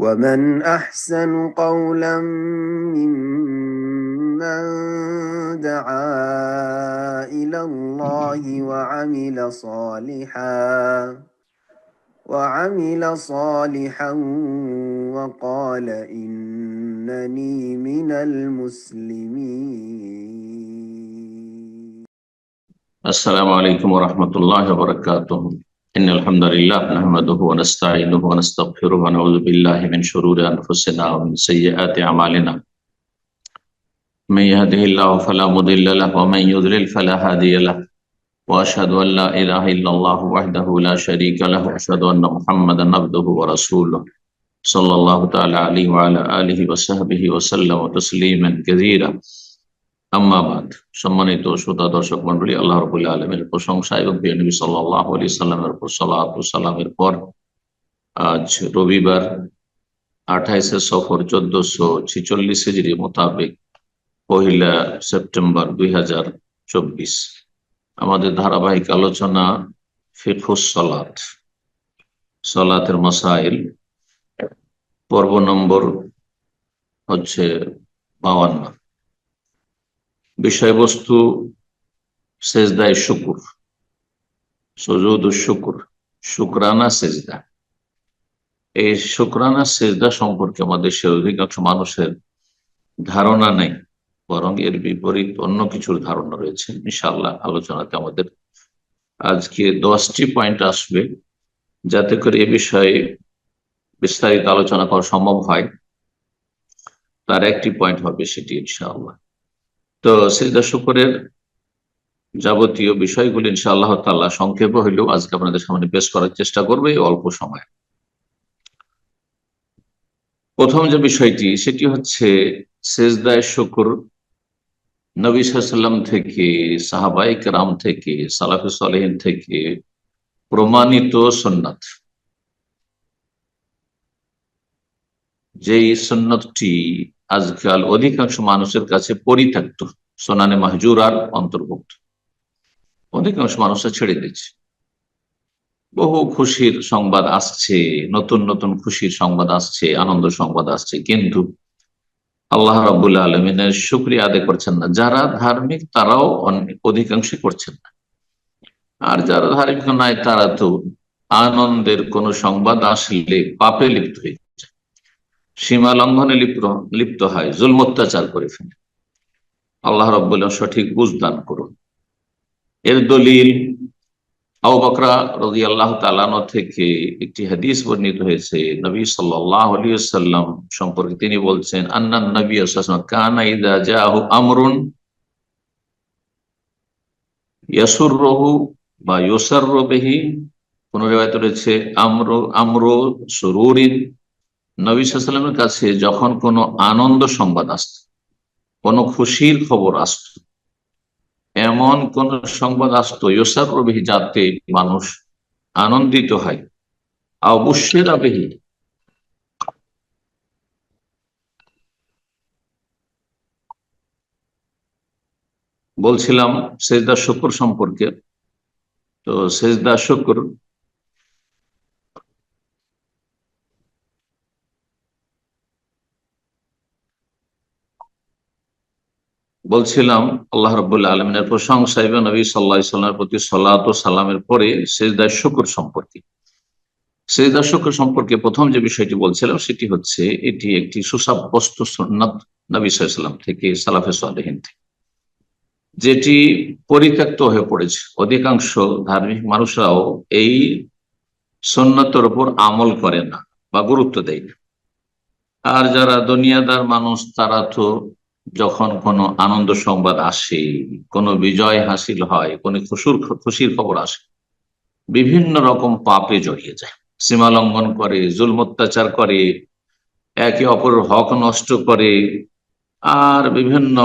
ومن أحسن قولا ممن دعا إلى الله وعمل صالحا وقال إنني من المسلمين. السلام عليكم ورحمة الله وبركاته. إن الحمد لله نحمده ونستعينه ونستغفره ونعوذ بالله من شرور أنفسنا ومن سيئات أعمالنا. من يهده الله فلا مضل له ومن يضلل فلا هادي له، وأشهد أن لا إله إلا الله وحده لا شريك له، وأشهد أن محمدا عبده ورسوله صلى الله تعالى عليه وعلى آله وصحبه وسلم تسليما كثيرا। আম্মাবাদ, সম্মানিত শ্রোতা দর্শক মন্ডলী, আল্লাহ রাব্বুল আলামিনের প্রশংসা এবং প্রিয় নবী সাল্লাল্লাহু আলাইহি সাল্লামের উপর সালাত ও সালামের পর আজ রবিবার 28 সফর 1446 হিজরি মোতাবেক 1 সেপ্টেম্বর 2024 আমাদের ধারাবাহিক আলোচনা ফিকহুস সালাত, সালাতের মাসাইল, পর্ব নম্বর হচ্ছে 52। বিষয়বস্তু সেজদায়ে শুকর, সুজুদুশ শুকর, শুকরানা সেজদা। এই শুকরানা সেজদা সম্পর্কে আমাদের অধিকাংশ মানুষের ধারণা নেই, বরং এর বিপরীত অন্য কিছুর ধারণা রয়েছে। ইনশাআল্লাহ আলোচনাতে আমাদের আজকে 10টি পয়েন্ট আসবে, যাতে করে এ বিষয়ে বিস্তারিত আলোচনা করা সম্ভব হয়। তার একটি পয়েন্ট হবে সেটি ইনশাআল্লাহ। তো সিজদা শুকরের যাবতীয় বিষয়গুলি ইনশাআল্লাহ তাআলা সংক্ষেপে হইলেও আজকে আপনাদের সামনে পেশ করার চেষ্টা করবে এই অল্প সময়। প্রথম যে বিষয়টি সেটি হচ্ছে সিজদায়ে শুকর নবী সাল্লাল্লাহু আলাইহি ওয়াসাল্লাম থেকে, সাহাবায়ে কেরাম থেকে, সালাফে সালেহিন থেকে প্রমাণিত সুন্নাত। যেই সুন্নতটি আজকাল অধিকাংশ মানুষের কাছে পরিত্যক্ত, সুনানে মাহজুরার অন্তর্ভুক্ত, অধিকাংশ মানুষরা ছেড়ে দিচ্ছে। বহু খুশির সংবাদ আসছে, নতুন নতুন খুশির সংবাদ আসছে, আনন্দ সংবাদ আসছে, কিন্তু আল্লাহ রাব্বুল আলামিনের শুকরিয়া আদায় করছেন না। যারা ধার্মিক তারাও অধিকাংশই করছেন না, আর যারা ধার্মিক নয় তারা তো আনন্দের কোন সংবাদ আসলে পাপে লিপ্ত হয়ে যায়, সীমা লঙ্ঘনে লিপ্ত হয়, জুলম অত্যাচার করে ফেলে। আল্লাহ রাব্বুল আলামিন সঠিক বুঝ দান করুন। এর দলিল আবু বকর রাদিয়াল্লাহু তাআলা আনহু থেকে একটি হাদিস বর্ণিত হয়েছে। নবী সাল্লাল্লাহু আলাইহি ওয়াসাল্লাম সম্পর্কে তিনি বলছেন, আন্নান নবী সাল্লাল্লাহু আলাইহি ওয়াসাল্লাম কানা ইযা জাআহু আমরুন ইয়াসুররুহু বা ইউসাররু বিহি, কোন riwayat রয়েছে আমরু সুরুরিন। নবী সাল্লাল্লাহু আলাইহি ওয়াসাল্লামের কাছে যখন কোনো আনন্দ সংবাদ আসত, কোনো খুশির খবর আসত, এমন কোন সংবাদ আসতো ইউসাররু বিহি, যাতে মানুষ আনন্দিত হয়, আও বুশশিরা বিহি, বলছিলাম সিজদা শুকর সম্পর্কে। তো সিজদা শুকর বলছিলাম আল্লাহ রাব্বুল আলামিনের প্রশংসা এবং নবী সাল্লাল্লাহু আলাইহি ওয়াসাল্লামের প্রতি সালাত ও সালামের পরে সিজদা শুকর সম্পর্কে। সিজদা শুকর সম্পর্কে প্রথম যে বিষয়টি বলছিলাম সেটি হচ্ছে, এটি একটি সুসাব্যস্ত সুন্নাত নবী সাল্লাল্লাহু আলাইহি ওয়াসাল্লাম থেকে, সালাফে সালেহিন থেকে, যেটি পরিত্যক্ত হয়ে পড়েছে। অধিকাংশ ধার্মিক মানুষরাও এই সুন্নতের উপর আমল করে না বা গুরুত্ব দেয় না। আর যারা দুনিয়াদার মানুষ তারা তো যখন কোনো আনন্দ সংবাদ আসে, কোনো বিজয় হাসিল হয়, কোনো খুশির খবর আসে, বিভিন্ন রকম পাপে জড়িয়ে যায়, সীমা লঙ্ঘন করে, জুলম অত্যাচার করে, একে অপরের হক নষ্ট করে, আর বিভিন্ন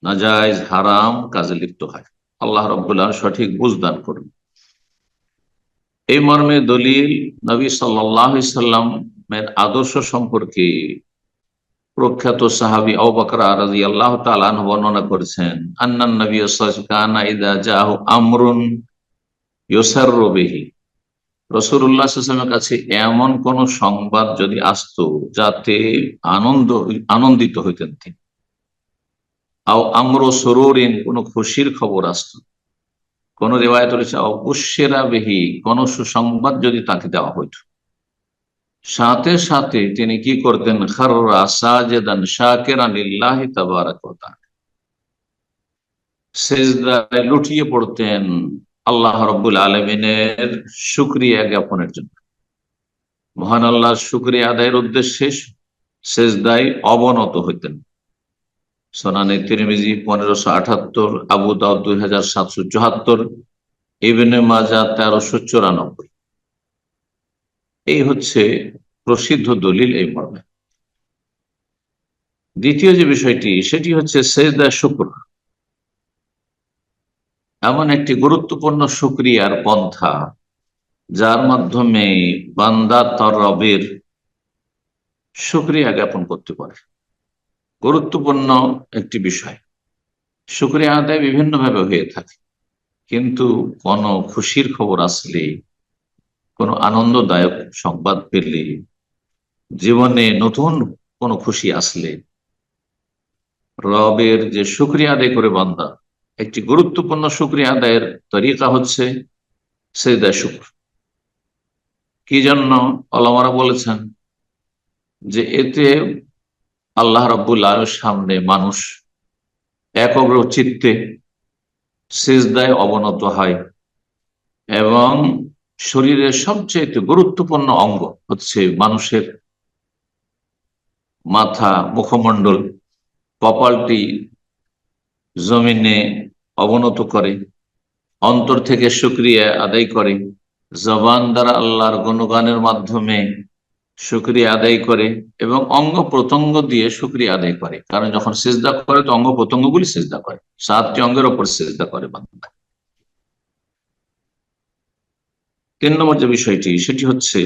নাজায়েজ হারাম কাজে লিপ্ত হয়। আল্লাহ রাব্বুল আলামিন সঠিক বুঝ দান করুন। এই মর্মে দলিল নবী সাল্লাল্লাহু আলাইহি সাল্লামের আদর্শ সম্পর্কে প্রখ্যাত সাহাবী আবু বকর রাদিয়াল্লাহু তাআলা আনহু বর্ণনা করেছেন, আন্নান নবী সাল্লাল্লাহু আলাইহি ওয়াসাল্লাম কানা ইযা জাআহু আমরুন ইউসাররু বিহি, রাসূলুল্লাহ সাল্লাল্লাহু আলাইহি ওয়াসাল্লামের কাছে এমন কোন সংবাদ যদি আসতো যাতে আনন্দিত হইতেন তিনি, আও আমর সুরুরিন, কোন খুশির খবর আসতো, কোন রিওয়ায়াত রয়েছে অবশ্যেরা বিহি, কোন সুসংবাদ যদি তাকে দেওয়া হইতো, সাথে সাথে তিনি কি করতেন, খাররা সাজিদান শাকিরান লিল্লাহি তাবারাক ওয়া তাআলা, সিজদায় লুটিয়ে পড়তেন আল্লাহ রাব্বুল আলামিনের শুকরিয়া জ্ঞাপনের জন্য, মহান আল্লাহর শুকরিয়া আদায়ের উদ্দেশ্যে সিজদায় অবনত হইতেন। সুনানে তিরমিজি 1578, আবু দাউদ 2774, ইবনে মাজাহ 1394। এই হচ্ছে প্রসিদ্ধ দলিল এই মর্মে। দ্বিতীয় যে বিষয়টি সেটি হচ্ছে সেজদা শুকর, এমন একটি গুরুত্বপূর্ণ শুকরিয়ার পন্থা যার মাধ্যমে বান্দা তার রবের শুকরিয়া জ্ঞাপন করতে পারে। গুরুত্বপূর্ণ একটি বিষয়। শুকরিয়া আদায় বিভিন্ন ভাবে হয়ে থাকে, কিন্তু কোন খুশির খবর আসলে, কোন আনন্দদায়ক সংবাদ পেলে, জীবনে নতুন কোন খুশি আসলে রবের যে শুকরিয়া আদায় করে বান্দা, একটি গুরুত্বপূর্ণ শুকরিয়া আদায়ের তরিকা হচ্ছে সেজদা শুকর। কি জন্য? ওলামারা বলেছেন যে এতে আল্লাহ রাব্বুল আলামিনের সামনে মানুষ একগ্র চিত্তে সিজদায় অবনত হয়, এবং শরীরের সবচেয়ে গুরুত্বপূর্ণ অঙ্গ হচ্ছে মানুষের মাথা, মুখমণ্ডল, কপালটি জমিনে অবনত করে, অন্তর থেকে শুকরিয়া আদায় করে, জবান দ্বারা আল্লাহর গুণগানের মাধ্যমে শুকরিয়া আদায় করে, এবং অঙ্গ প্রত্যঙ্গ দিয়ে শুকরিয়া আদায় করে। কারণ যখন সিজদা করে তো অঙ্গ প্রত্যঙ্গগুলি সিজদা করে, 7টি অঙ্গের ওপর সিজদা করে বান্দা। 3 নম্বর যে বিষয়টি সেটি হচ্ছে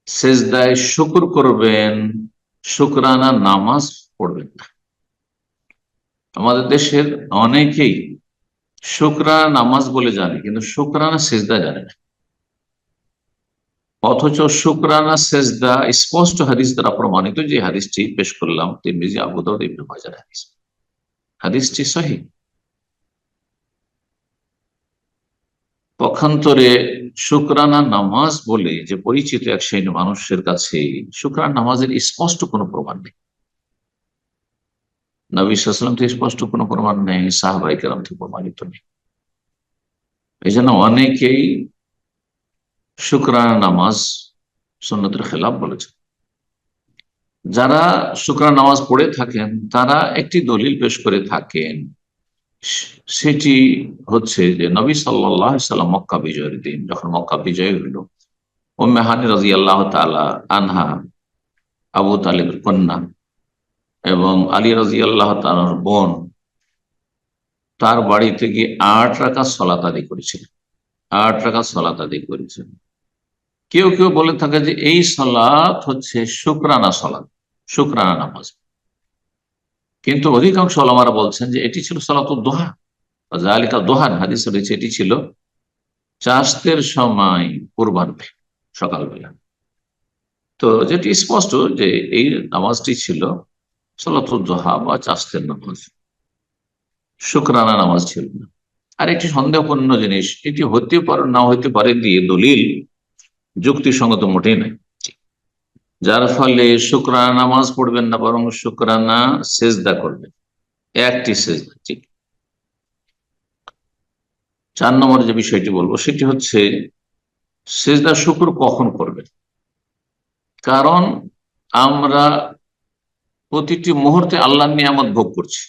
সিজদায় শুকর করবেন, শুকরানা নামাজ পড়বেন না। আমাদের দেশের অনেকেই শুকরানা নামাজ বলে জানে, কিন্তু শুকরানা সিজদা জানে না। অথচ শুকরানা সেজদা স্পষ্ট হাদিস দ্বারা প্রমাণিত, যে হাদিসটি পেশ করলাম তিরমিজি, আবু দাউদ, ইবনে মাজাহ হাদিস, হাদিসটি সহিহ। পক্ষান্তরে শুকরানা নামাজ বলে যে পরিচিত এক শ্রেণী মানুষের কাছে শুকরানা নামাজের স্পষ্ট কোনো প্রমাণ নেই। নবী সাল্লাল্লাহু আলাইহি ওয়াসাল্লাম থেকে স্পষ্ট কোনো প্রমাণ নেই, সাহাবায়ে কেরাম থেকে প্রমাণিত নেই। এই জন্য অনেকেই শুকরানা নামাজ সুন্নতের খেলাফ বলেছে। যারা শুকরানা নামাজ পড়ে থাকেন তারা একটি দলিল পেশ করে থাকেন, সেটি হচ্ছে যে নবী সাল্লাল্লাহু আলাইহি ওয়াসাল্লাম মক্কা বিজয়ের দিন, যখন মক্কা বিজয় হইল, উম্মে হানি রাদিয়াল্লাহু তাআলা আনহা, আবু তালিবের কন্যা এবং আলী রাদিয়াল্লাহু তাআলার বোন, তার বাড়িতে গিয়ে 8 রাকাত সালাত আদায় করেছিলেন। 8 রাকাত সালাত আদায় করেছেন। কেউ কেউ বলে থাকে যে এই সালাত হচ্ছে শুকরানা সালাত, শুকরানা নামাজ। কিন্তু অধিকাংশ ওলামারা বলছেন যে এটি ছিল সালাতুদ দোহা, যালিকা দোহান হাদিসে রয়েছে, এটি ছিল চাষতের সময়, পূর্বাহ্নে, সকালবেলা। তো যেটি স্পষ্ট যে এই নামাজটি ছিল সালাতুদ দোহা বা চাষতের নামাজ, শুকরানা নামাজ ছিল না। আর একটি সন্দেহপূর্ণ জিনিস, এটি হতে পারে না হতে পারে দিয়ে দলিল যুক্তিসঙ্গত মোটেই নাই, যার ফলে শুকরানা নামাজ পড়বেন না, বরং শুকরানা সেজদা করবেন, একটি সেজদা। ঠিক। 4 নম্বর যে বিষয়টি বলবো সেটি হচ্ছে সেজদা শুকর কখন করবেন। কারণ আমরা প্রতিটি মুহূর্তে আল্লাহর নিয়ামত ভোগ করছি,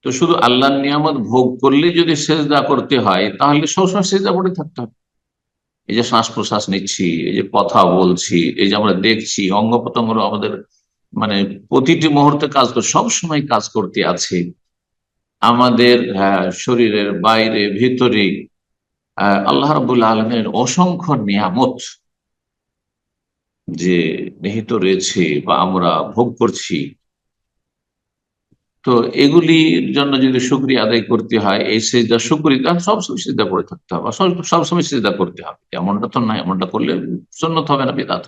তো শুধু আল্লাহর নিয়ামত ভোগ করলে যদি সেজদা করতে হয় তাহলে সবসময় সেজদা করে থাকতে হবে। এই যে শ্বাস প্রশ্বাস নিচ্ছি, এই যে কথা বলছি, এই যে আমরা দেখছি, অঙ্গ প্রত্যঙ্গ আমাদের মানে প্রতিটি মুহূর্তে কাজ করে, সবসময় কাজ করতে আছে আমাদের শরীরের বাইরে ভিতরে আল্লাহ রাব্বুল আলামিনের অসংখ্য নিয়ামত যে নিহিত রয়েছে বা আমরা ভোগ করছি, তো এগুলির জন্য যদি শুকরিয়া আদায় করতে হয়, এই সিজদা শুকরিয়া সবসময় সিজদা করে থাকতে হবে, সবসময় সিজদা করতে হবে, এমনটা তো না, এমনটা করলে সুন্নত হবে না, বিদআত।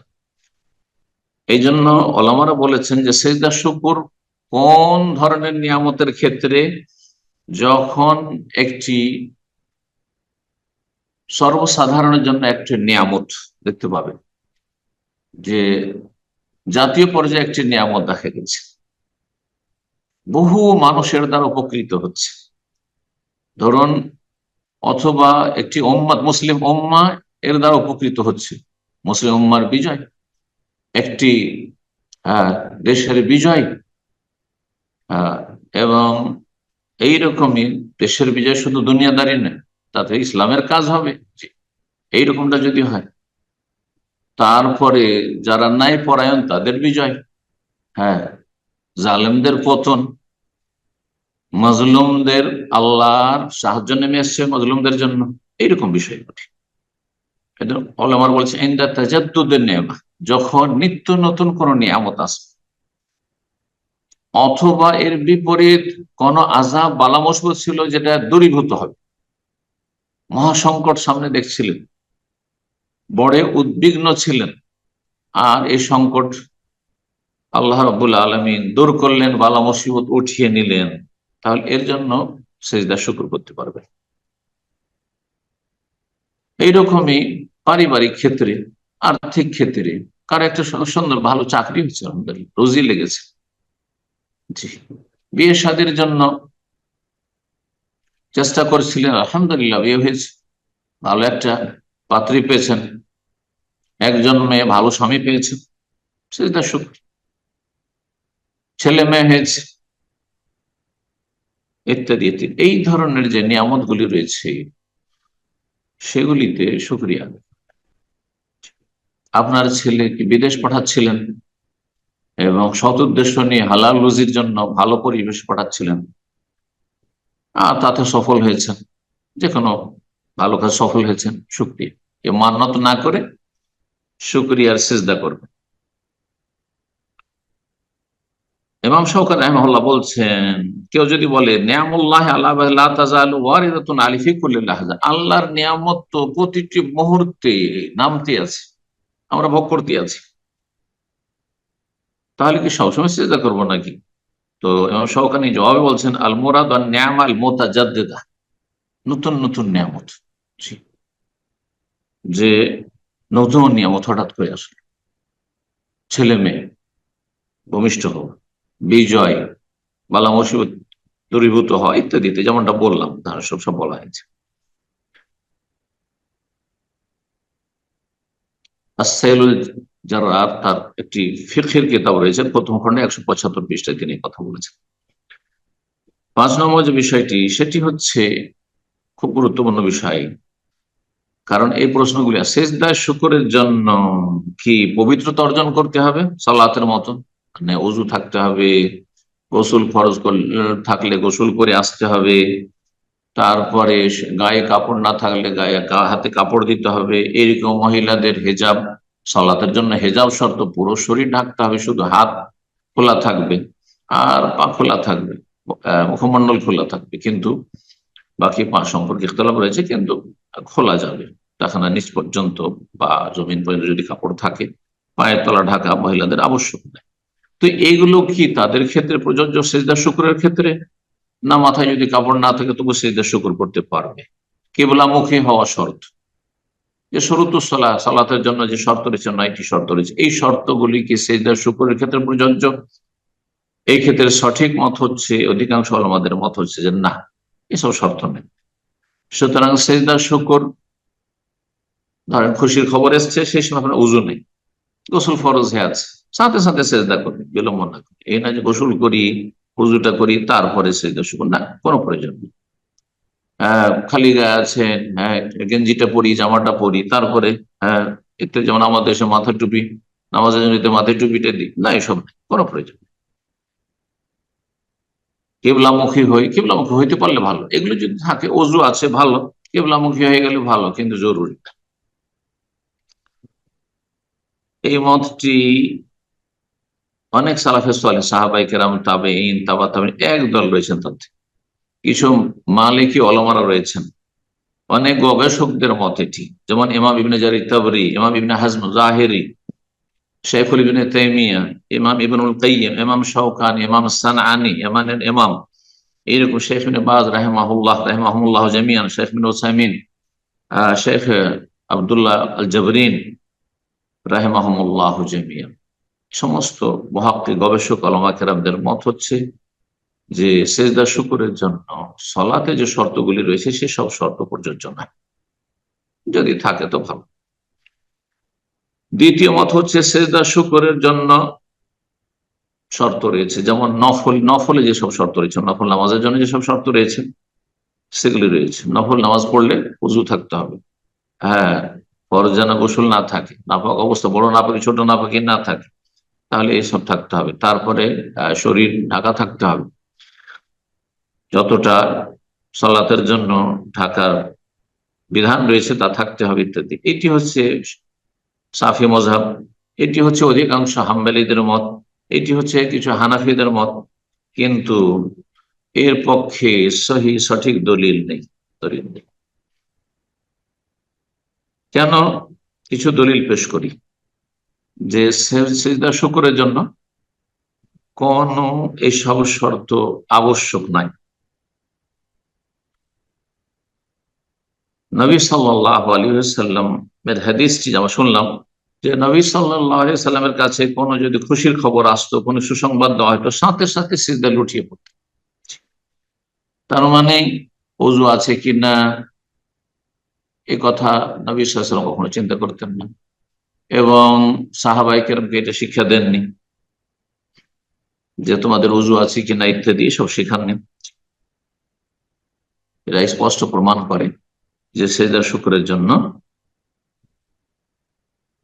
এই জন্য ওলামারা বলেছেন যে সিজদা শুকর কোন ধরনের নিয়ামতের ক্ষেত্রে, যখন একটি সর্বসাধারণের জন্য একটি নিয়ামত দেখতে পাবে, যে জাতীয় পর্যায়ে একটি নিয়ামত দেখা গেছে, বহু মানুষের দ্বারা উপকৃত হচ্ছে, ধরুন, অথবা একটি উম্মাত, মুসলিম উম্মাহ এর দ্বারা উপকৃত হচ্ছে, মুসলিম উম্মার বিজয়, একটি দেশের বিজয়, আহ, এবং এইরকমই দেশের বিজয় শুধু দুনিয়াদারি নয়, তাতে ইসলামের কাজ হবে, এইরকমটা যদি হয়, তারপরে যারা ন্যায় পরায়ণ তাদের বিজয়, হ্যাঁ, জালেমদের পতন, মজলুমদের আল্লাহর সাহায্য নেমে এসছে মজলুমদের জন্য, এইরকম বিষয় ঘটে। ওলামারা বলছে ইনদা তাজাদ্দুদের নেয়ামত, যখন নিত্য নতুন কোন নিয়ামত আসবে, অথবা এর বিপরীত কোন আযাব বালা মুসিবত ছিল যেটা দূরীভূত হবে, মহাসংকট সামনে দেখছিলেন, বড় উদ্বিগ্ন ছিলেন, আর এই সংকট আল্লাহ রাব্বুল আলামিন দূর করলেন, বালা মুসিবত উঠিয়ে নিলেন, তাহলে এর জন্য সিজদা শুকর করতে পারবে। এইরকমই পারিবারিক ক্ষেত্রে, আর্থিক ক্ষেত্রে, কার একটা সুন্দর ভালো চাকরি হচ্ছে, আলহামদুলিল্লাহ রুজি লেগেছে, জি, বিয়ে শাদীর জন্য চেষ্টা করছিলেন, আলহামদুলিল্লাহ বিয়ে হয়েছে, ভালো একটা পাত্রী পেয়েছেন, একজন মেয়ে ভালো স্বামী পেয়েছেন, সেটা শুকর। ছেলে মেয়ে হয়েছে, ইত্যাদি ইত্যাদি, এই ধরনের যে নিয়ামত গুলি রয়েছে, সেগুলিতে শুকরিয়া। আপনার ছেলে কি বিদেশ পাঠাচ্ছিলেন এবং সৎ উদ্দেশ্য নিয়ে হালাল রুজির জন্য ভালো পরিবেশ পাঠাচ্ছিলেন, আর তাতে সফল হয়েছেন, যে কোনো ভালো কাজ সফল হয়েছেন, শুকরিয়া। এ মান্যত না করে শুকরিয়ার সিজদা করবে। ইমাম শওকত রাহিমাহুল্লাহ বলছেন, কেউ যদি বলে নিয়ামুল্লাহ আলা লা তাজালু ওয়ারিদাতুন আলী ফি কুল্লি লাহজা, আল্লাহর নিয়ামত তো প্রতিটি মুহূর্তে নামতে আছে, আমরা ভোগ করতে আছি, তাহলে কি সবসময় সিজদা করবো নাকি? তো ইমাম শওকানি জবাবে বলছেন, আল মুরাদ ওয়ান নিয়ামা আল মুতাজাদ্দিদা, নতুন নতুন নিয়ামত, যে নতুন নিয়ামত হঠাৎ করে আসলো, ছেলে মেয়ে, ভূমিষ্ঠ হওয়া, বিজয়, বালা মুসিবত দূরীভূত হওয়া, ইত্যাদিতে, যেমনটা বললাম, তার সব সব বলা হয়েছে। আসসাইলুল জাররার, তার একটি ফিকহের কিতাব রয়েছে, প্রথম খণ্ডে 175 পৃষ্ঠায় তিনি কথা বলেছেন। 5 নম্বর যে বিষয়টি, সেটি হচ্ছে খুব গুরুত্বপূর্ণ বিষয়, কারণ এই প্রশ্নগুলি, সিজদা শুকরের জন্য কি পবিত্রতা অর্জন করতে হবে সালাতের মতো, মানে ওযু থাকতে হবে, গোসল ফরজ থাকলে গোসল করে আসতে হবে, তারপরে গায়ে কাপড় না থাকলে গায়ে হাতে কাপড় দিতে হবে, এরকম মহিলাদের হেজাব, সালাতের জন্য হেজাব শর্ত, পুরো শরীর ঢাকতে হবে, শুধু হাত খোলা থাকবে আর পা খোলা থাকবে, মুখমণ্ডল খোলা থাকবে, কিন্তু বাকি পা সম্পর্কে ইখতিলাফ রয়েছে, কিন্তু খোলা যাবে, টাকানা নিচ পর্যন্ত বা জমিন পর্যন্ত যদি কাপড় থাকে, পায়ের তলা ঢাকা মহিলাদের আবশ্যক নেই। তো এইগুলো কি তাদের ক্ষেত্রে প্রযোজ্য সিজদা শুকরের ক্ষেত্রে, না মাথায় যদি কাপড় না থাকে তবু সিজদা শুকর করতে পারবে? কিবলামুখী হওয়া শর্ত, যে শরুতুস সালাহ, সালাতের জন্য যে শর্ত রয়েছে, 9টি শর্ত রয়েছে, এই শর্তগুলি কি সিজদা শুকরের ক্ষেত্রে প্রযোজ্য? এই ক্ষেত্রে সঠিক মত হচ্ছে, অধিকাংশ ওলামাদের মত হচ্ছে যে না, এসব শর্ত নেই। সুতরাং সিজদা শুকর, ধরেন খুশির খবর এসছে, সেই সময় আপনার উজু নেই, গোসল ফরজ হয়ে আছে, সাথে সাথে সেজদা করবে, বিলম্ব না করে। এই না যে গোসল করি, উজুটা করি, তারপরে সেজদা শুকর, না, কোনো প্রয়োজন নেই। খালি গায়ে আছেন, হ্যাঁ, গেঞ্জিটা পরি, জামাটা পরি, তারপরে হ্যাঁ, এতে যেমন আমাদের দেশে মাথার টুপি, নামাজের জন্য মাথায় টুপিটা দিই, না, এসব নেই, কোনো প্রয়োজন নেই। কেবলামুখী কেবলামুখী হইতে পারলে ভালো, এগুলো যদি থাকে, অজু আছে ভালো, কেবলামুখী হয়ে গেলে ভালো, কিন্তু জরুরি না। এই মতটি অনেক সালাফে সালেহ সাহাবায়ে কেরাম তাবেঈন তাবা তাবেঈন একদল রয়েছেন, তাতে কিছু মালিকি ওলামারা রয়েছেন, অনেক গবেষকদের মত এটি, যেমন ইমাম ইবনে জারির তাবরি, ইমাম ইবনে হাজম জাহেরি, শেখুল ইবনে তাইমিয়া, ইমাম ইবনুল কাইয়িম, ইমাম শাওকানি, ইমাম সানআনী, ইমাম এইরকম শেখ ইবনে বাজ রাহিমাহুল্লাহ জামিয়ান, শেখ ইবনে উসাইমিন, শেখ আব্দুল্লাহ আল জাবরিন রাহিমাহুল্লাহ জামিয়ান, সমস্ত মুহাক্কিক গবেষক ওলামা কেরামদের মত হচ্ছে যে সেজদা শুকরের জন্য সলাতে যে শর্তগুলি রয়েছে সেসব শর্ত প্রযোজ্য নয়, যদি থাকে তো ভালো। দ্বিতীয় মত হচ্ছে সেজদা শুকরের জন্য শর্ত রয়েছে, যেমন নফলে যেসব শর্ত রয়েছে, নফল নামাজের জন্য যেসব শর্ত রয়েছে সেগুলি রয়েছে। নফল নামাজ পড়লে উযু থাকতে হবে, হ্যাঁ, ফরজ যেন গোসল না থাকে, নাপাক অবস্থা, বড় নাপাকি ছোট নাপাকি না থাকে, তাহলে এইসব থাকতে হবে। তারপরে শরীর ঢাকা থাকতে হবে, যতটা সালাতের জন্য ঢাকার বিধান রয়েছে তা থাকতে হবে ইত্যাদি। এটি হচ্ছে শাফি মজহাব, এটি হচ্ছে অধিকাংশ হাম্বলীদের মত, এটি হচ্ছে কিছু হানাফিদের মত, কিন্তু এর পক্ষে সঠিক দলিল নেই। কেন? কিছু দলিল পেশ করি যে সিজদা শুকরের জন্য কোন এসব শর্ত আবশ্যক নাই। নবী সাল্লাল্লাহু আলাইহি ওয়াসাল্লামের হাদিসটি আমরা শুনলাম যে নবী সাল্লাল্লাহু আলাইহি ওয়াসাল্লামের কাছে কোনো যদি খুশির খবর আসতো, কোনো সুসংবাদ দেওয়া হতো, সাথে সাথে সিজদা লুটিয়ে পড়ত। তার মানে ওযু আছে কিনা এ কথা নবী সাল্লাল্লাহু আলাইহি ওয়াসাল্লাম কখনো চিন্তা করতেন না, এবং সাহাবায়ে কেরামকে এটা শিক্ষা দেননি যে তোমাদের ওযু আছে কিনা ইত্যাদি, সব শেখাননি। এরা স্পষ্ট প্রমাণ করে যে সিজদা শুকরের জন্য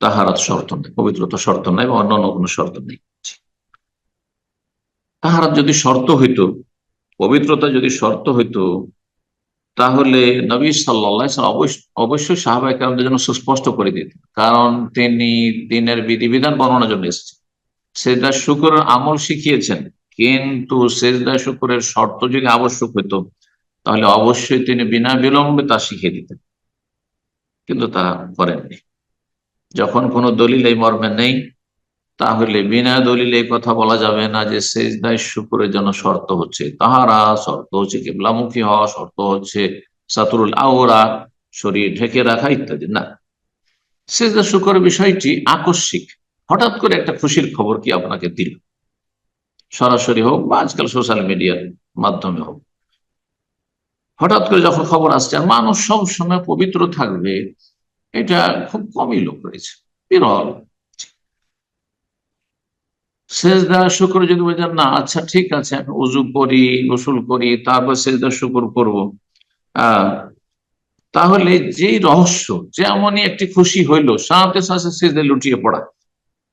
তাহারাত শর্ত নেই, পবিত্রতা শর্ত নাই, বা অন্যান্য কোনো শর্ত নেই। তাহারাত যদি শর্ত হইতো, পবিত্রতা যদি শর্ত হইতো, তাহলে নবী সাল্লাল্লাহু আলাইহি ওয়াসাল্লাম অবশ্যই সাহাবায়ে কেরামদের জন্য সুস্পষ্ট করে দিতেন, কারণ তিনি দিনের বিধিবিধান বর্ণনার জন্য এসেছেন, সিজদা শুকরের আমল শিখিয়েছেন। কিন্তু সিজদা শুকরের শর্ত যদি আবশ্যক হইতো তাহলে অবশ্যই তিনি বিনা বিলম্বে তা শিখিয়ে দিতেন, কিন্তু তা করেননি। যখন কোনো দলিল এই মর্মে নেই, তাহলে বিনা দলিলে এই কথা বলা যাবে না যে সেজদায় শুকরের জন্য শর্ত হচ্ছে তাহারা, শর্ত হচ্ছে কিবলামুখী হওয়া, শর্ত হচ্ছে সাতরুল আওরা, শরীর ঢেকে রাখা ইত্যাদি। না, সেজদা শুকরের বিষয়টি আকস্মিক, হঠাৎ করে একটা খুশির খবর কি আপনাকে দিল, সরাসরি হোক বা আজকাল সোশ্যাল মিডিয়ার মাধ্যমে হোক, হঠাৎ করে যখন খবর আসছে, আর মানুষ সব সময় পবিত্র থাকবে এটা খুব কমই লোক রয়েছে, বিরল। সেজদা শুকর যদি বলেন না, আচ্ছা ঠিক আছে আমি উজু করি, গোসল করি, তারপর সেজদা শুকর করবো, আহ তাহলে যেই রহস্য, যেমনই একটি খুশি হইলো সাথে সাথে সেজদা লুটিয়ে পড়া,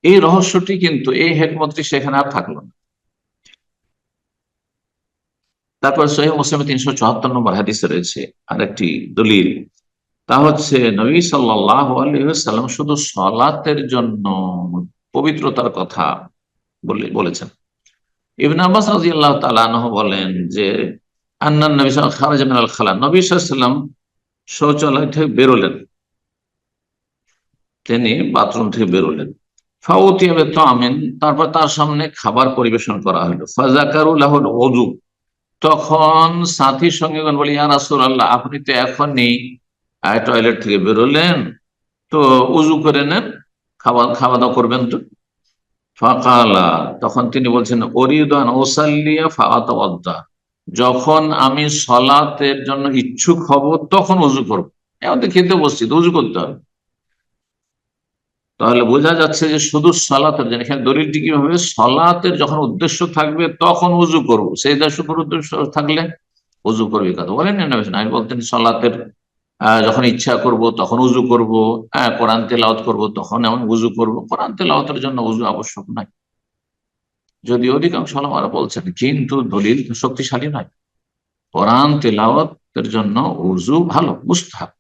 এই রহস্যটি কিন্তু, এই হেকমতটি সেখানে আর থাকলো না। তারপর সহিহ মুসলিমে 374 নম্বর হাদিসে রয়েছে আরেকটি দলিল, তা হচ্ছে নবী সাল্লাল্লাহু আলাইহি ওয়াসাল্লাম শুধু সালাতের জন্য পবিত্রতার কথা বলেছেন। ইবনে আব্বাস রাদিয়াল্লাহু তাআলা আনহু বলেন যে আন্নান নবী সাল্লাল্লাহু আলাইহি ওয়াসাল্লাম খারাজা মিনাল খালা, নবী সাল্লাল্লাহু আলাইহি ওয়াসাল্লাম শৌচালয় থেকে বেরোলেন, তিনি বাথরুম থেকে বেরোলেন। ফাউতিয়া বিতামিন, তারপর তার সামনে খাবার পরিবেশন করা হলো। ফাযাকারু লাহুল ওযু, তখন সাথীর সঙ্গে বলি ইয়া রাসূলুল্লাহ, আপনি তো এখনই টয়লেট থেকে বেরোলেন, তো উজু করে নেন, খাওয়া দাওয়া করবেন তো। ফাকালা, তখন তিনি বলছেন ওরিদান ওসাল্লিয়া ফাআতাওয়াদ্দা, যখন আমি সলাতের জন্য ইচ্ছুক হব তখন উজু করবো, এখন তো খেতে বসছি তো উজু করতে হবে। তাহলে বোঝা যাচ্ছে যে শুধু সলাতের জন্য, এখানে দলিলটি কি হবে, সলাতের যখন উদ্দেশ্য থাকবে তখন উজু করবো, সেই শুকর উদ্দেশ্য থাকলে উজু করবে কথা বলেন না। আমি বলতেন সলাতের যখন ইচ্ছা করব তখন উজু করব, কোরআন তেলাওয়াত করব তখন এমন উজু করব, কোরআন তেলাওয়াতের জন্য উজু আবশ্যক নাই, যদি অধিকাংশ ওলামারা বলছেন, কিন্তু দলিল শক্তিশালী নয়। কোরআন তেলাওয়াতের জন্য উজু ভালো, মুস্তাহাব,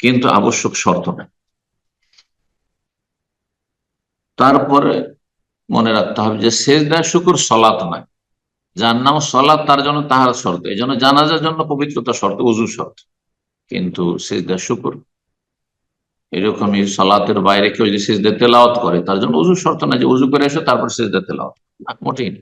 কিন্তু আবশ্যক শর্ত নয়। তারপরে মনে রাখতে হবে যে সেজদা শুকর সলাত নয়। যার নাম সলাত তার জন্য তাহার শর্ত, এই জন্য জানাজার জন্য পবিত্রতা শর্ত, উজু শর্ত। কিন্তু সেজদা শুকর এরকমই সলাতের বাইরে কেউ যদি সেজদা তেলাওয়াত করে তার জন্য উজু শর্ত না যে উজু করে এসে তারপর সেজদা তেলাওয়াত, মোটেই না।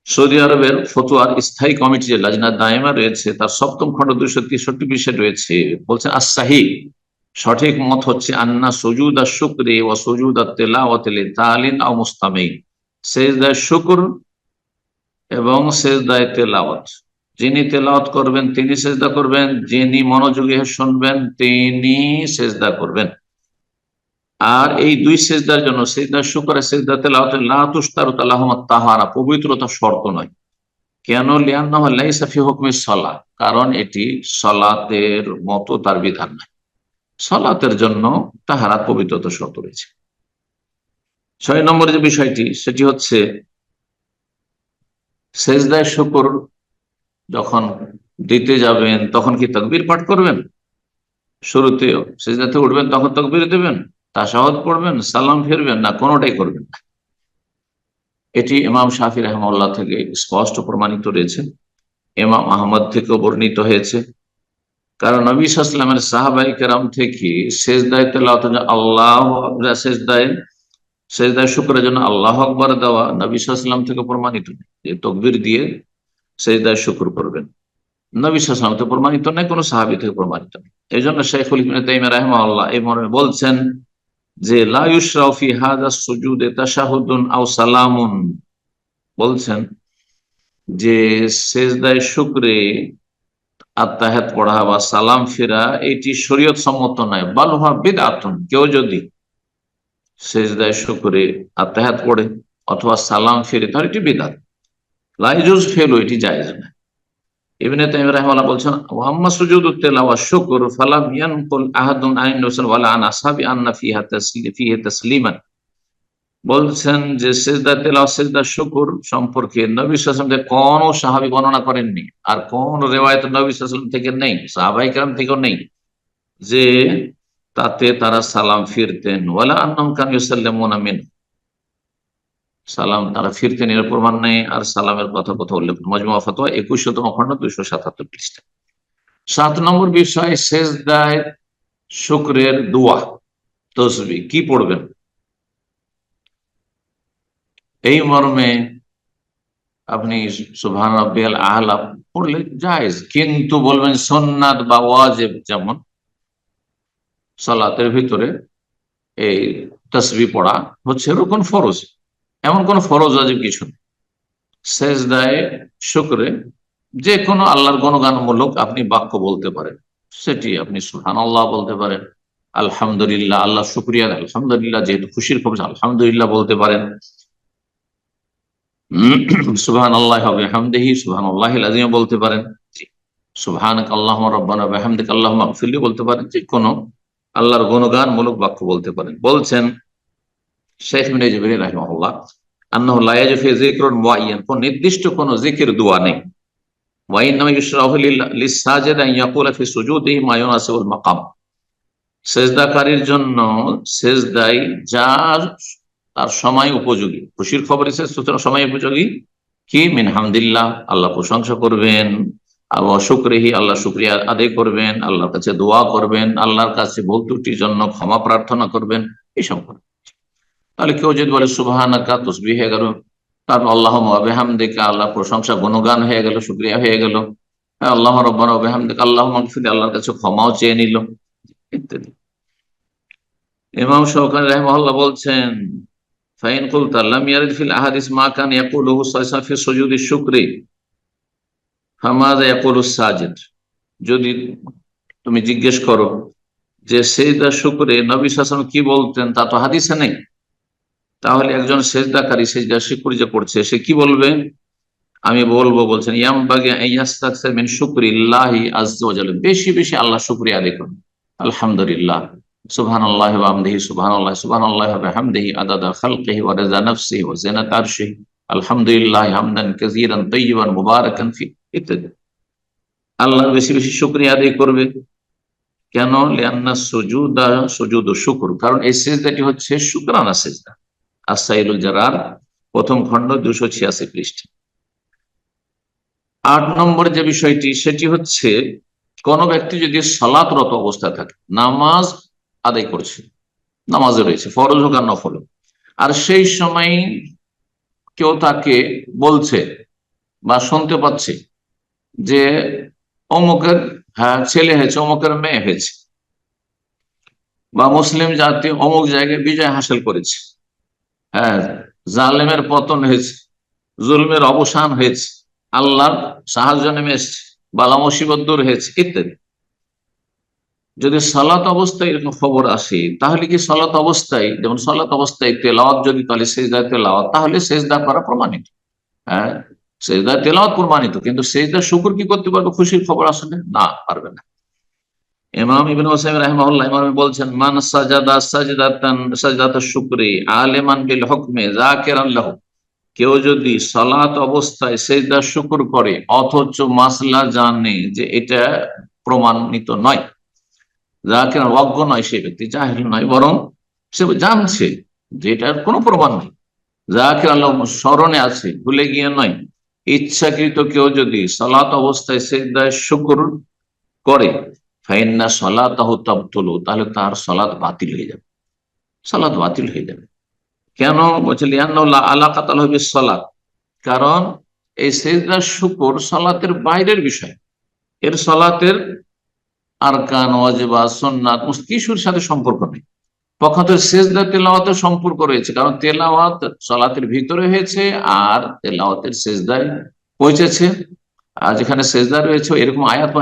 সৌদি আরবের ফতুয়ার স্থায়ী কমিটি যে লাজনা দায়েমা রয়েছে তার সপ্তম খণ্ড 263 পৃষ্ঠা রয়েছে, বলছে আস-সাহিহ, সঠিক মত হচ্ছে আন্না সুজুদা শুকরি ওয়া সুজুদা তিলাওয়াতি লিতালিন আও মুস্তামিন, সিজদা শুকর এবং সিজদায়ে তিলাওয়াত, যিনি তেলাওয়াত করবেন তিনি সিজদা করবেন, যিনি মনোযোগী হয়ে শুনবেন তিনি সিজদা করবেন। আর এই দুই সিজদার জন্য সিজদা শুকর আর সিজদা তিলাওয়াত লা তুশতারতু লাহুমুত তাহারা, পবিত্রতা শর্ত নয়। কেন? লিআন্নাহু লাইসা ফি হুকমিস সালাহ, কারণ এটি সালাতের মতো তার বিধান নাই। সালাতের জন্য তাহারাত পবিত্রতা শর্ত রয়েছে। 6 নম্বর যে বিষয়টি সেটি হচ্ছে সেজদায় শুকর যখন দিতে যাবেন তখন কি তাকবীর পাঠ করবেন? শুরুতেও সেজদাতে উঠবেন তখন তাকবীর দেবেন, তাশাহুদ পড়বেন, সালাম ফিরবেন, না কোনোটাই করবেন না? এটি ইমাম শাফি রাহিমাহুল্লাহ থেকে স্পষ্ট প্রমাণিত রয়েছে, ইমাম আহমদ থেকেও বর্ণিত হয়েছে। কারণ নবী সাল্লাল্লাহু আলাইহি ওয়াসাল্লামের সাহাবায়ে কেরাম থেকে সেজদায় তেলাওয়াত আল্লাহ, সেজদায় সেজদায় শুকরের জন্য আল্লাহ আকবার দেওয়া নবী সাল্লাল্লাহু আলাইহি ওয়াসাল্লাম থেকে প্রমাণিত নেই যে তাকবীর দিয়ে সেজদায় শুকর করবেন। নবী সাল্লাল্লাহু আলাইহি ওয়াসাল্লাম থেকে প্রমাণিত নেই, কোন সাহাবী থেকে প্রমাণিত নেই। এই জন্য শাইখুল ইবনে তাইমিয়া রাহিমাহুল্লাহ এই মর্মে বলছেন যে লা ইউশরাউ ফি হাযা সুজুদে তাশাহুদুন আও সালামুন, বলছেন যে সেজদায় শুকরে আত্তাহিয়াত পড়া বা সালাম ফেরা এটি শরীয়ত সম্মত নয়, বাল হুয়া বিদআতুন, কেউ যদি সেজদায় শুকরে আত্তাহিয়াত পড়ে অথবা সালাম ফেরে তাহলে এটি বিদআত, লা ইয়াজুজ ফেলু, এটি জায়েজ না। ইবনে তাইমিয়া রাহিমাহুল্লাহ বলছেন ওয়া আম্মা সুজুদুত তিলাওয়া শুকর ফালাম ইয়ানকুল আহাদুন আন রাসূল ওয়ালা আন আসহাবি আন্না ফিহি তাসলিমান, বলছেন যে সিজদা তেলাওয়াত সিজদা শুকর সম্পর্কে নবী সাল্লাল্লাহু আলাইহি ওয়াসাল্লাম থেকে কোন সাহাবী বর্ণনা করেননি, আর কোন রিওয়ায়াত নবী সাল্লাল্লাহু আলাইহি ওয়াসাল্লাম থেকে নেই, সাহাবায়ে কেরাম থেকেও নেই যে তাতে তারা সালাম ফিরতেন, ওয়ালা আন্নাহুম কানু ইউসাল্লিমুনা মিন, সালাম তারা ফিরতেন এর প্রমাণ নেই। আর সালামের কথা কোথাও উল্লেখ নেই। মাজমুয়া ফাতোয়া 21তম খণ্ড 277 পৃষ্ঠা। 7 নম্বর বিষয় সেজদায় শুকরের দোয়া তসবিহ কি পড়বেন, এই মর্মে আপনি সুবহান রাব্বিয়াল আ'লা পড়লে জায়েজ, কিন্তু বলবেন সুন্নাত বা ওয়াজিব, যেমন সালাতের ভিতরে এই তাসবিহ পড়া হচ্ছে রুকন ফরজ, এমন কোন ফরজ ওয়াজিব কিছু নেই। সেজদায় শুকরে যে কোনো আল্লাহর গুণগানমূলক আপনি বাক্য বলতে পারেন, সেটি আপনি সুবহানাল্লাহ বলতে পারেন, আলহামদুলিল্লাহ, আল্লাহ শুকরিয়া, আলহামদুলিল্লাহ যেহেতু খুশির খবর আলহামদুলিল্লাহ বলতে পারেন, সুবহানাল্লাহি ওয়া বিহামদিহি সুবহানাল্লাহিল আযীম বলতে পারেন, সুবহানাক আল্লাহুম্মা রাব্বানা ওয়া বিহামদিকা আল্লাহুম্মা ইগফিরলি বলতে পারেন, যে কোনো আল্লাহর গুণগানমূলক বাক্য বলতে পারেন। বলছেন শেখ ইবনে জাবীর রাহিমাহুল্লাহ আন্নাহু লা ইয়াজু ফি যিকরুন মুআয়্যান, কোন নির্দিষ্ট কোন জিকির দোয়া নেই। ওয়া ইন্নামা ইউশরাহু লিস-সাজিদ আন ইয়াকুলা ফি সুজুদিহি মা ইউনাসিবুল মাকাম, সেজদাকারীর জন্য সেজদায় যা তার সময় উপযোগী, খুশির খবর এসে সুতরাং সময় উপযোগী কি মিন হামদিল্লাহ, আল্লাহ প্রশংসা করবেন, আল্লাহ শুকরিহি, আল্লাহ শুকরিয়া আদায় করবেন, আল্লাহর কাছে দোয়া করবেন, আল্লাহর কাছে ভুল ত্রুটির জন্য ক্ষমা প্রার্থনা করবেন, এইসব করবেন। তাহলে কেউ যদি বলে সুবহানাকা, তাসবিহ হয়ে গেল, তারপর আল্লাহুম্মা ওয়া বিহামদিকা, আল্লাহ প্রশংসা গুণগান হয়ে গেল, শুকরিয়া হয়ে গেল, আল্লাহ রাব্বানা ওয়া বিহামদিকা আল্লাহুম্মা ইগফিরলি, আল্লাহর কাছে ক্ষমাও চেয়ে নিল, ইত্যাদি। ইমাম শাওকানি রাহিমাহুল্লাহ বলছেন ফাইন কুলতা লাম ইয়ারিদ ফিল আহাদিস মা কান ইয়াকুলুহু সাল্লাল্লাহু আলাইহি ওয়াসাল্লাম ফি সুজুদি শুকরি ফামাযা ইয়াকুলু সাজিদ, যদি তুমি জিজ্ঞেস করো যে সেজদা শুকরে নবী সাল্লাল্লাহু আলাইহি ওয়াসাল্লাম কি বলতেন তা তো হাদিসে নেই, তাহলে একজন সেজদাকারী সেজদা শুকর যে করছে সে কি বলবে? আমি বলবো, বলছেন ইয়ামবাগি আন ইয়াস্তাকসির মিন শুকরিল্লাহি আযজা ওয়া জাল্লা, বেশি বেশি আল্লাহ শুকরিয়া আদায় করুন, আলহামদুলিল্লাহ, সুবহানাল্লাহি ওয়া বিহামদিহি সুবহানাল্লাহ, সুবহানাল্লাহি ওয়া বিহামদিহি আদাদা খালকিহি ওয়া রিজা নাফসিহি ওয়া জিনাতা আরশিহি, আলহামদুলিল্লাহ হামদান কাসীরান তাইয়িবান মুবারাকান ফি, ইত্যাদি। আল্লাহর বেশি বেশি শুকরিয়া আদায় করবে, কেন? লিআন্না সুজুদা সুজুদু শুকর, কারণ এই সেজদাটি হচ্ছে শুকরানা সেজদা। আস-সাইলুল জারার প্রথম খণ্ড 286 পৃষ্ঠা। 8 নম্বর যে বিষয়টি সেটি হচ্ছে, কোন ব্যক্তি যদি সালাতরত অবস্থায় থাকে, নামাজ আদায় করছে, নামাজে রয়েছে, ফরজ হোক আর নফল হোক, আর সেই সময় কেউ তাকে বলছে বা শুনতে পাচ্ছে যে অমুকের ছেলে হয়েছে, অমুকের মেয়ে হয়েছে, বা মুসলিম জাতি অমুক জায়গায় বিজয় হাসিল করেছে, হ্যাঁ, জালেমের পতন হয়েছে, জুলমের অবসান হয়েছে, আল্লাহর সাহায্য নেমে এসছে, বালা মুসিবত দূর হয়েছে ইত্যাদি। যদি সালাত অবস্থায় এরকম খবর আসে, তাহলে কি সালাত অবস্থায়, যেমন সালাত অবস্থায় তেলাওয়াত যদি, তাহলে সেজদা তেলাওয়াত, তাহলে সেজদা করা প্রমাণিত। হ্যাঁ, সেজদা তেলাওয়াত প্রমাণিত, কিন্তু সেজদা শুকর কি করতে পারবে? খুশির খবর আসলে না, পারবে না। ইমাম ইবনে ওয়াসাইম রাহিমাহুল্লাহ ইমাম বলছেন, মান সাজাদা সাজদাতান সাজদাতাশ শুকরি আলিমান বিল হুকমি যাকিরান লাহু, কেউ যদি সালাত অবস্থায় সেজদা শুকর করে অথচ মাসলা জানে যে এটা প্রমাণিত নয়, যাকিরান অজ্ঞ নয় সেই ব্যক্তি, জাহিল নয়, বরং সে জানছে যে এটার কোনো প্রমাণ নেই, যাকিরান লাহু স্মরণে আছে, ভুলে গিয়ে নয়, ইচ্ছাকৃত কেউ যদি সালাত অবস্থায় সেজদায় শুকর করে, ফাইন্না সালাতাহু তাবতুলু, তাহলে তার সালাত বাতিল হয়ে যাবে, সালাত বাতিল হয়ে যাবে। কেন? বলছে লিআন্নাহু লা আলাকাতা লাহু বিস-সালাত, কারণ এই সেজদা শুকর সালাতের বাইরের বিষয়, এর সালাতের আরকান, ওয়াজিবাত, সুন্নাত কিছুর সাথে সম্পর্ক নেই। পক্ষান্তর সেজদা তেলাওয়াতের সম্পর্ক রয়েছে, কারণ তেলাওয়াত সালাতের ভিতরে হয়েছে আর তেলাওয়াতের সেজদায় পৌঁছেছে, আর যেখানে সেজদা রয়েছে এরকম আয়াত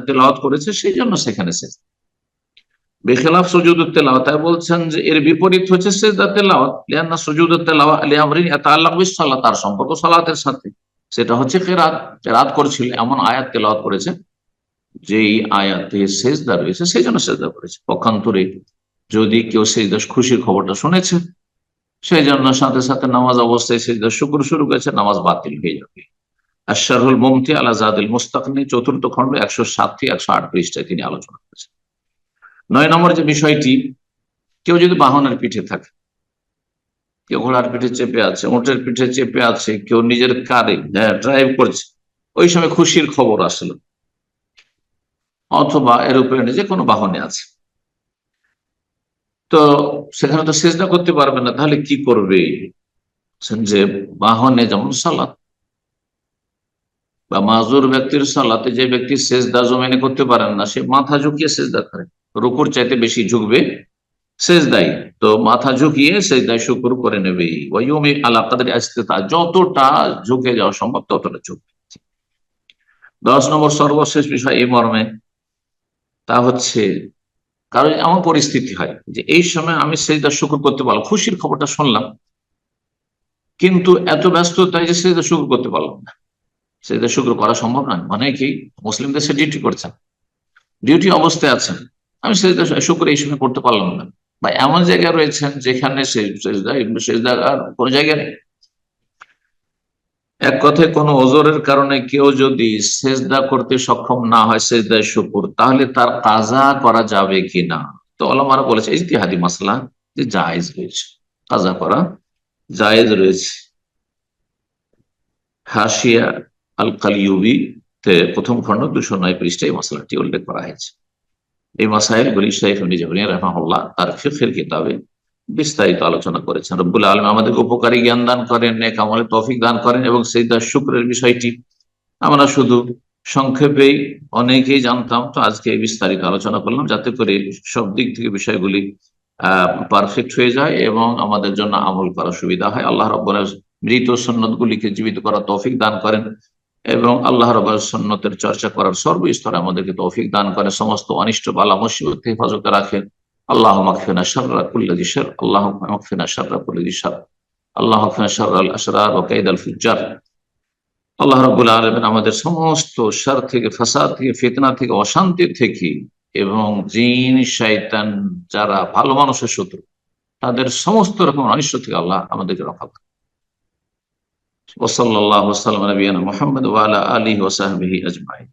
তেলাওয়াত করেছে, সেই জন্য সেখানে সেজদা। বেখিলাফ সুজুদুত তেলাওয়াত, তাই বলছেন যে এর বিপরীত হচ্ছে সিজদা তেলাওয়াত, লিআন্না সুজুদুত তেলাওয়াত লিআমরিন ইয়াতাআল্লাকু বিস-সালাত, তার সম্পর্ক সালাতের সাথে, সেটা হচ্ছে কিরাত, কিরাত করেছিল, এমন আয়াত তেলাওয়াত করেছে যেই আয়াতে সিজদা রয়েছে, সেই জন্য সিজদা করেছে। পক্ষান্তরে যদি কেউ সিজদা খুশির খবরটা শুনেছে, সেই জন্য সাথে সাথে নামাজ অবস্থায় সিজদা শুকর শুরু করেছে, নামাজ বাতিল হয়ে যাবে। আশ-শারহুল মুমতি আলা যাদিল মুস্তাকনি, চতুর্থ খণ্ড 107 থেকে 108 পৃষ্ঠায় তিনি আলোচনা করেছেন। 9 নম্বর যে বিষয়টি, কেউ যদি বাহনের পিঠে থাকে, কেউ ঘোড়ার পিঠে চেপে আছে, উটের পিঠে চেপে আছে, কেউ নিজের কারে ড্রাইভ করছে, ওই সময় খুশির খবর আসলো, অথবা এরোপ্লেনে যে কোনো বাহনে আছে, তো সেখানে তো সিজদা করতে পারবে না, তাহলে কি করবে? যে বাহনে যেমন সালাত বা মাজুর ব্যক্তির সালাতে, যে ব্যক্তি সেজদা জমিনে করতে পারেন না, সে মাথা ঝুঁকিয়ে সেজদা করে, রুকুর চাইতে বেশি ঝুঁকবে সেজদাই, তো মাথা ঝুঁকিয়ে সেজদায় শুকর করে নেবে। ওয়ায়ুমি আলা কাদরি ইস্তিতা, যতটা ঝুঁকে যাওয়া সম্ভব ততটা ঝুঁকবে। 10 নম্বর সর্বশেষ বিষয় এই মর্মে, তা হচ্ছে, কারণ এমন পরিস্থিতি হয় যে এই সময় আমি সেজদা শুকর করতে পারলাম, খুশির খবরটা শুনলাম, কিন্তু এত ব্যস্ততায় যে সেজদা শুকর করতে পারলাম না, সেজদা শুকর করা সম্ভব নয়। মানে কি, মুসলিম দেশে ডিউটি করছেন, ডিউটি অবস্থায় আছেন, আমি সেজদা শুকর এই সময় করতে পারলাম না, বা এমন জায়গায় রয়েছেন যেখানে সেজদা আর কোনো জায়গায় নেই। এক কথায় কোন ওজরের কারণে কেউ যদি সেজদা করতে সক্ষম না হয় সেজদায় শুকর, তাহলে তার কাজা করা যাবে কিনা? তো ওলামারা বলেছে ইজতিহাদি মাসলা, যে জায়েজ রয়েছে, কাজা করা জায়েজ রয়েছে। হাশিয়া আল কালিউবি তে প্রথম খণ্ড 209 পৃষ্ঠায় মশলাটি উল্লেখ করা হয়েছে। এই মাসাইল গুলি শাইখ ইবনে জাবরিন রাহিমাহুল্লাহ তার ফিকহের কিতাবে বিস্তারিত আলোচনা করেছেন। রব্বুল আলামিন আমাদেরকে উপকারী জ্ঞান দান করেন, নেক আমলে তৌফিক দান করেন, এবং সিজদা শুকরের বিষয়টি আমরা শুধু সংক্ষেপেই অনেকেই জানতাম, তো আজকে বিস্তারিত আলোচনা করলাম, যাতে করে সব দিক থেকে বিষয়গুলি পারফেক্ট হয়ে যায় এবং আমাদের জন্য আমল করা সুবিধা হয়। আল্লাহ রাব্বুল আলামিন মৃত সুন্নত গুলিকে জীবিত করার তৌফিক দান করেন, এবং আল্লাহ রাব্বুল সুন্নতের চর্চা করার সর্বস্তরে আমাদেরকে তৌফিক দান করেন, সমস্ত অনিষ্ট বালা মুসিবত থেকে হেফাজতে রাখেন। আল্লাহুম্মা কফিনা শাররা কুল্লি যি শার, আল্লাহুম্মা কফিনা শাররা কুল্লি যি শার, আল্লাহুম্মা কফিনা শাররাল আশরার ওয়া কাইদাল ফুজ্জার। আল্লাহ রাব্বুল আলামিন আমাদের সমস্ত শার থেকে, ফাসাদ থেকে, ফিতনা থেকে, অশান্তি থেকে, এবং জিন শয়তান যারা ভালো মানুষের শত্রু, তাদের সমস্ত রকম অনিষ্ট থেকে আল্লাহ আমাদেরকে রক্ষা করেন। ওয়া সাল্লাল্লাহু ওয়া সাল্লাম আলা নবিয়িনা মুহাম্মদ ওয়া আলা আলিহি ওয়া সাহবিহি আজমাইন।